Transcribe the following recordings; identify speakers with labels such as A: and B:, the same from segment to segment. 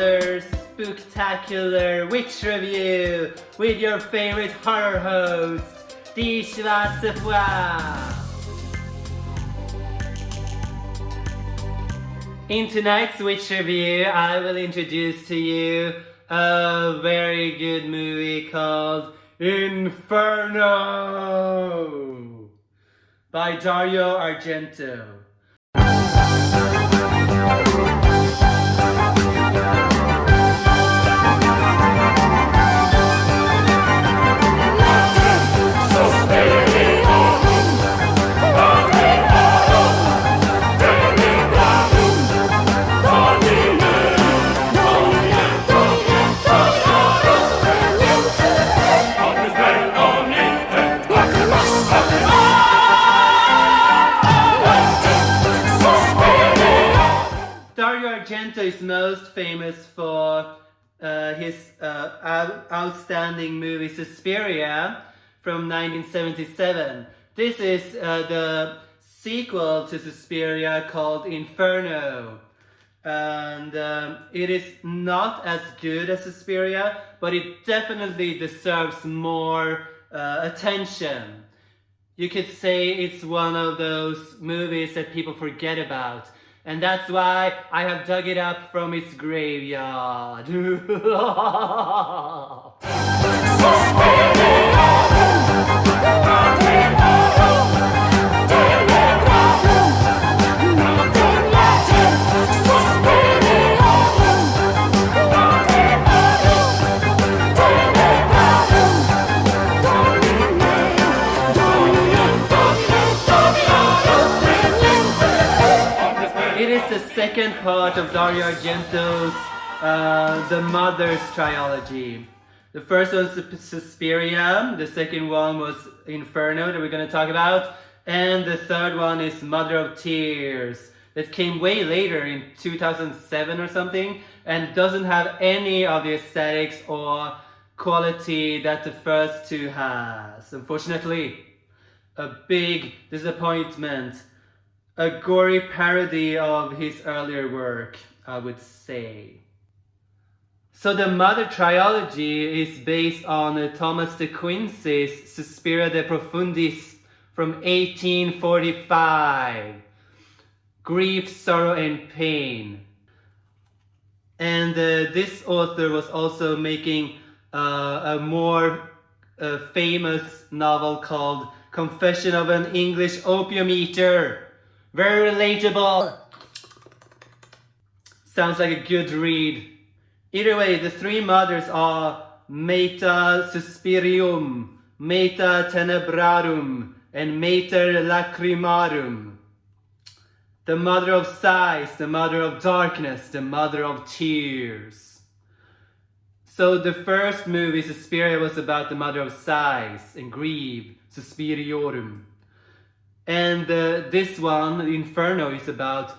A: another spectacular witch review with your favorite horror host, Die Schwarze Frau. In tonight's witch review, I will introduce to you a very good movie called Inferno by Dario Argento. Dario Argento is most famous for his outstanding movie Suspiria from 1977. This is the sequel to Suspiria called Inferno. And it is not as good as Suspiria, but it definitely deserves more attention. You could say it's one of those movies that people forget about. And that's why I have dug it up from its graveyard. It is the second part of Dario Argento's The Mother's trilogy. The first one was Suspiria, the second one was Inferno that we're going to talk about, and the third one is Mother of Tears that came way later in 2007 or something and doesn't have any of the aesthetics or quality that the first two has. Unfortunately, a big disappointment. A gory parody of his earlier work, I would say. So the Mother trilogy is based on Thomas de Quincey's Suspiria de Profundis from 1845. Grief, Sorrow and Pain. And this author was also making a more famous novel called Confession of an English Opium Eater. Very relatable. Sounds like a good read. Either way, the three mothers are Mater Suspirium, Mater Tenebrarum, and Mater Lacrimarum. The mother of sighs, the mother of darkness, the mother of tears. So the first movie, Suspiria, was about the mother of sighs and grief, Suspiriorum. And this one, Inferno, is about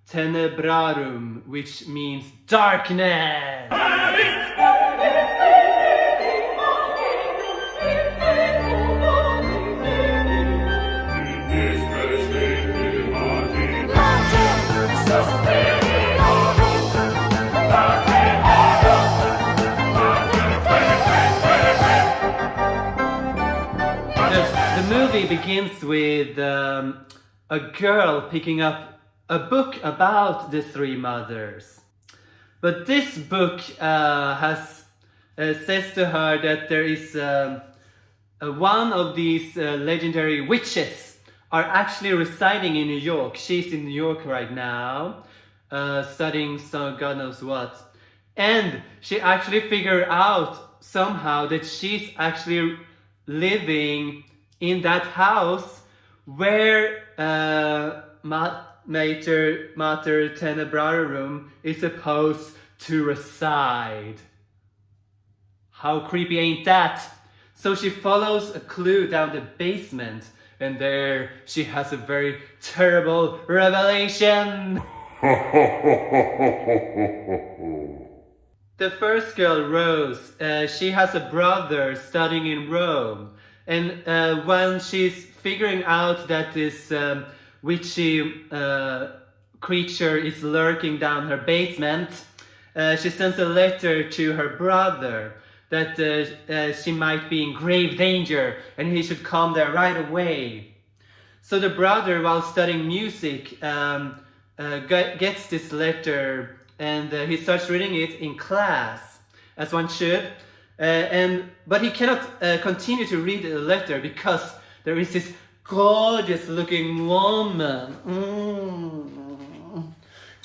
A: Tenebrarum, which means darkness. The movie begins with a girl picking up a book about the three mothers. But this book says to her that there is one of these legendary witches are actually residing in New York. She's in New York right now, studying some God knows what. And she actually figured out somehow that she's actually living in that house where Mater Tenebrarum is supposed to reside. How creepy ain't that? So she follows a clue down the basement, and there she has a very terrible revelation. The first girl, Rose, she has a brother studying in Rome. And when she's figuring out that this witchy creature is lurking down her basement, she sends a letter to her brother that she might be in grave danger and he should come there right away. So the brother, while studying music, gets this letter and he starts reading it in class, as one should. But he cannot continue to read the letter because there is this gorgeous looking woman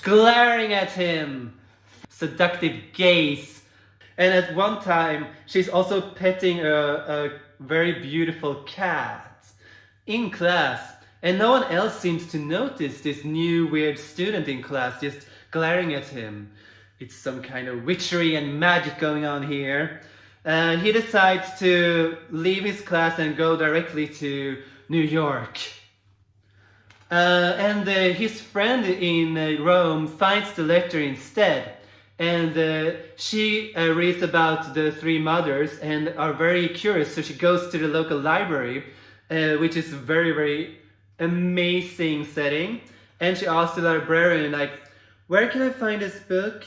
A: glaring at him, seductive gaze. And at one time she's also petting a very beautiful cat in class, and no one else seems to notice this new weird student in class just glaring at him. It's some kind of witchery and magic going on here. He decides to leave his class and go directly to New York. His friend in Rome finds the letter instead, and she reads about the three mothers and are very curious, so she goes to the local library, which is a very, very amazing setting, and she asks the librarian, like, where can I find this book?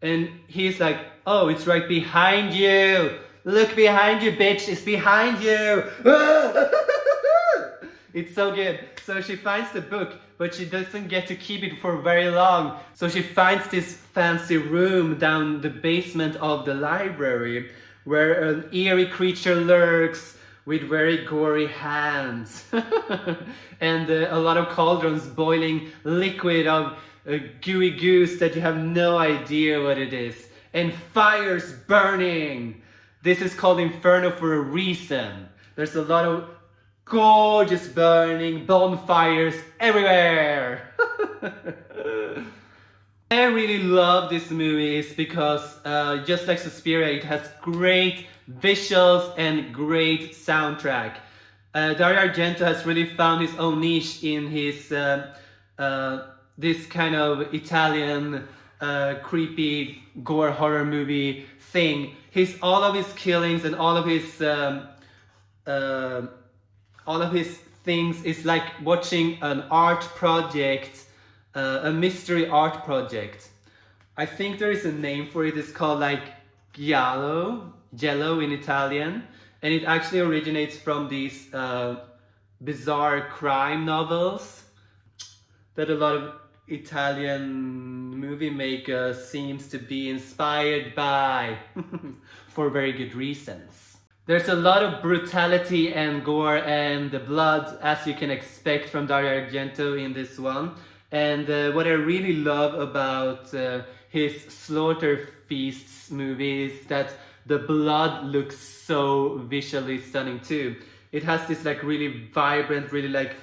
A: And he's like, oh, it's right behind you. Look behind you, bitch. It's behind you. It's so good. So she finds the book, but she doesn't get to keep it for very long. So she finds this fancy room down the basement of the library where an eerie creature lurks with very gory hands. And a lot of cauldrons boiling liquid of gooey goose that you have no idea what it is, and fires burning. This is called Inferno for a reason. There's a lot of gorgeous burning bonfires everywhere. I really love this movie because just like Suspiria, it has great visuals and great soundtrack. Dario Argento has really found his own niche in his this kind of Italian creepy gore horror movie thing. All of his killings and all of his things is like watching an art project, a mystery art project. I think there is a name for it. It's called like giallo in Italian, and it actually originates from these bizarre crime novels that a lot of Italian movie makers seems to be inspired by for very good reasons. There's a lot of brutality and gore and the blood, as you can expect from Dario Argento in this one. And what I really love about his Slaughter Feasts movie is that the blood looks so visually stunning too. It has this like really vibrant, really like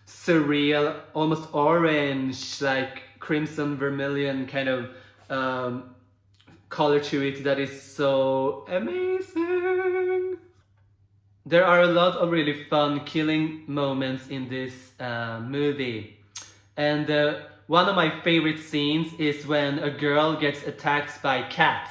A: surreal, almost orange, like crimson vermilion kind of color to it that is so amazing. There are a lot of really fun killing moments in this movie. And one of my favorite scenes is when a girl gets attacked by cats.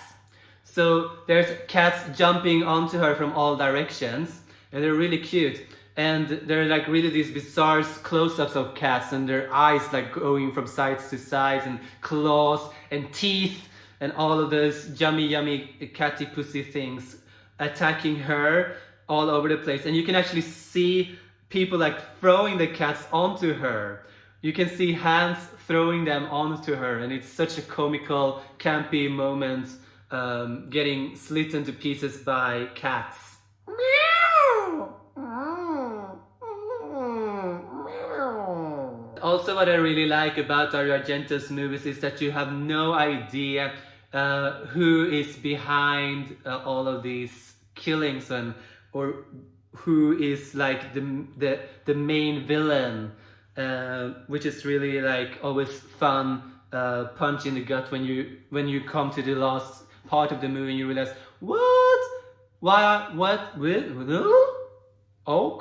A: So there's cats jumping onto her from all directions, and they're really cute. And they're like really these bizarre close-ups of cats, and their eyes like going from sides to sides, and claws and teeth and all of those yummy catty pussy things attacking her all over the place. And you can actually see people like throwing the cats onto her. You can see hands throwing them onto her, and it's such a comical, campy moment, getting slit into pieces by cats. Also, what I really like about Dario Argento's movies is that you have no idea who is behind all of these killings, or who is like the main villain, which is really like always fun, punch in the gut when you come to the last part of the movie and you realize what. Oh,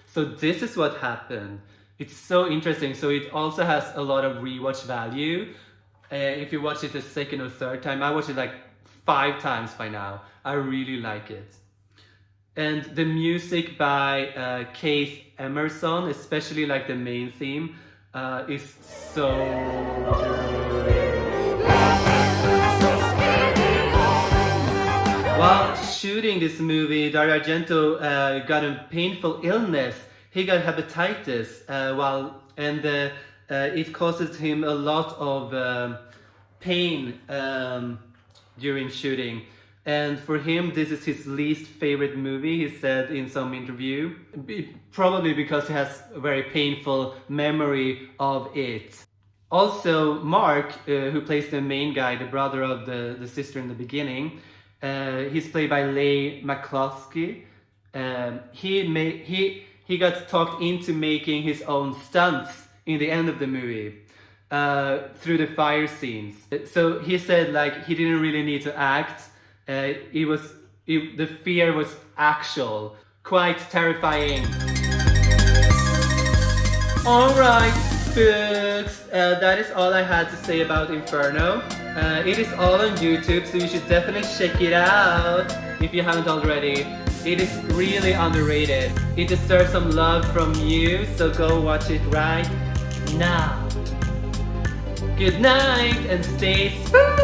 A: so this is what happened. It's so interesting. So it also has a lot of rewatch value. If you watch it a second or third time, I watched it like 5 times by now. I really like it. And the music by Keith Emerson, especially like the main theme, is so good. While shooting this movie, Dario Argento got a painful illness. He got hepatitis, it causes him a lot of pain during shooting. And for him, this is his least favorite movie, he said in some interview. Probably because he has a very painful memory of it. Also, Mark, who plays the main guy, the brother of the sister in the beginning, he's played by Leigh McCluskey. He got talked into making his own stunts in the end of the movie through the fire scenes. So he said like he didn't really need to act. The fear was actual, quite terrifying. Alright, spooks, that is all I had to say about Inferno. It is all on YouTube, so you should definitely check it out if you haven't already. It is really underrated. It deserves some love from you, so go watch it right now. Good night and stay spooky!